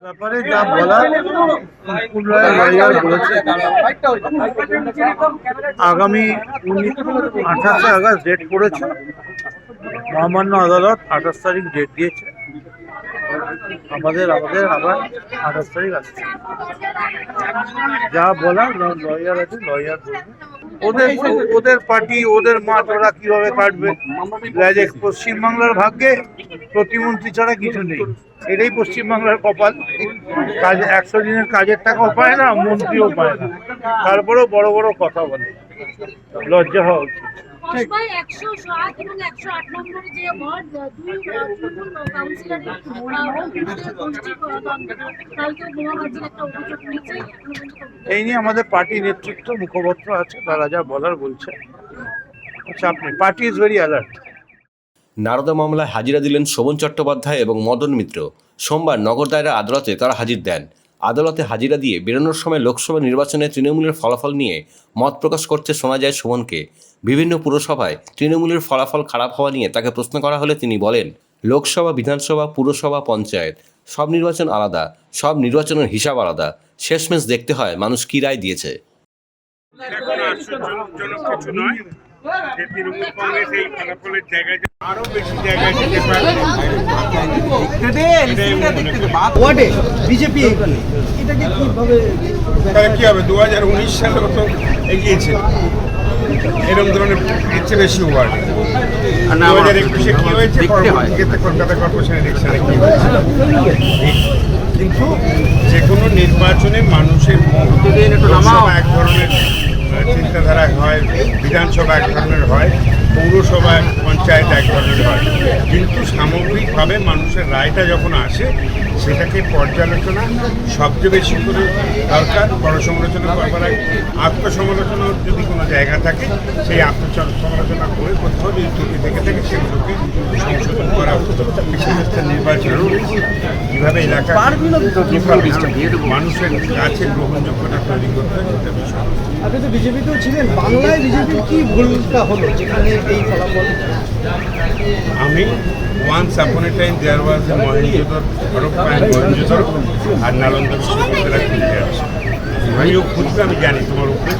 ব্যাপারে যা বলার মুকুল রায় লয়ার বলেছে। আগামী 28 আগস্ট ডেট করেছে মহামান্য আদালত। 28 তারিখ ডেট দিয়েছে। আমাদের আবার 28 তারিখ আসছে। যা বলার লয়ার আছে, লয়ার বলবে। ওদের পার্টি, ওদের মাঠ, ওরা কিভাবে কাটবে। পশ্চিমবাংলার ভাগ্যে প্রতিমন্ত্রী ছাড়া কিছু নেই। এটাই পশ্চিমবাংলার কপাল। কাজ 100 দিনের কাজের টাকাও পায় না, মন্ত্রীও পায় না, তারপরেও বড় বড় কথা বলে। লজ্জা হওয়া উচিত। এই নিয়ে আমাদের পার্টি নেতৃত্ব, মুখপত্র আছে, তারা যা বলার বলছে। আচ্ছা, আপনি party is very alert. Narada মামলায় হাজিরা দিলেন শোভন চট্টোপাধ্যায় এবং মদন মিত্র। সোমবার নগর দায়রা আদালতে তারা হাজির দেন। আদালতে হাজিরা দিয়ে বেরোনোর সময় লোকসভা নির্বাচনে তৃণমূলের ফলাফল নিয়ে মত প্রকাশ করতে শোনা যায় শোভনকে। বিভিন্ন পুরসভায় তৃণমূলের ফলাফল খারাপ হওয়া নিয়ে তাকে প্রশ্ন করা হলে তিনি বলেন, লোকসভা, বিধানসভা, পুরসভা, পঞ্চায়েত সব নির্বাচন আলাদা, সব নির্বাচনের হিসাব আলাদা। শেষমেশ দেখতে হয় মানুষ কী রায় দিয়েছে। তৃণমূল কংগ্রেস এই ফলাফলের জায়গায় আরো বেশি জায়গায় যেতে পারে। বিজেপি তাহলে কি হবে? 2019 সালে তো এগিয়েছে, এরকম ধরনের ইচ্ছে বেশি ওয়ার্ড। 2021-এ কি হয়েছে, পরবর্তীতে কলকাতা কর্পোরেশন ইলেকশনে কি হয়েছে। কিন্তু যে কোনো নির্বাচনে মানুষের লোকসভা এক ধরনের চিন্তাধারা হয়, বিধানসভা এক ধরনের হয়, পৌরসভা, পঞ্চায়েত এক ধরনের হয়। কিন্তু সামগ্রিকভাবে মানুষের রায়টা যখন আসে, সেটাকে পর্যালোচনা সবচেয়ে বেশি করে দরকার। পরসমালোচনা করবার আগে আত্মসমালোচনার যদি কোনো জায়গা থাকে, সেই আত্মসমালোচনা করে কোথাও যদি ত্রুটি থেকে থাকে সেগুলোকে সংশোধন করা হচ্ছে। নির্বাচন কীভাবে এলাকা মানুষের কাছে গ্রহণযোগ্যতা তৈরি করতে হয়, সেটা বিষয়। আপনি তো বিজেপিতেও ছিলেন, বাংলায় বিজেপির কি ভুলটা হলো যেখানে এই ফলাফল? আমি ওয়ান্স আপন এ টাইম দেয়ার ওয়াজ এ মহেঞ্জোদর, মহেঞ্জোদর আর নালন্দা বিশ্ববিদ্যালয় খুঁজে আছে। আমিও খুঁজবে, আমি জানি তোমার উপরে।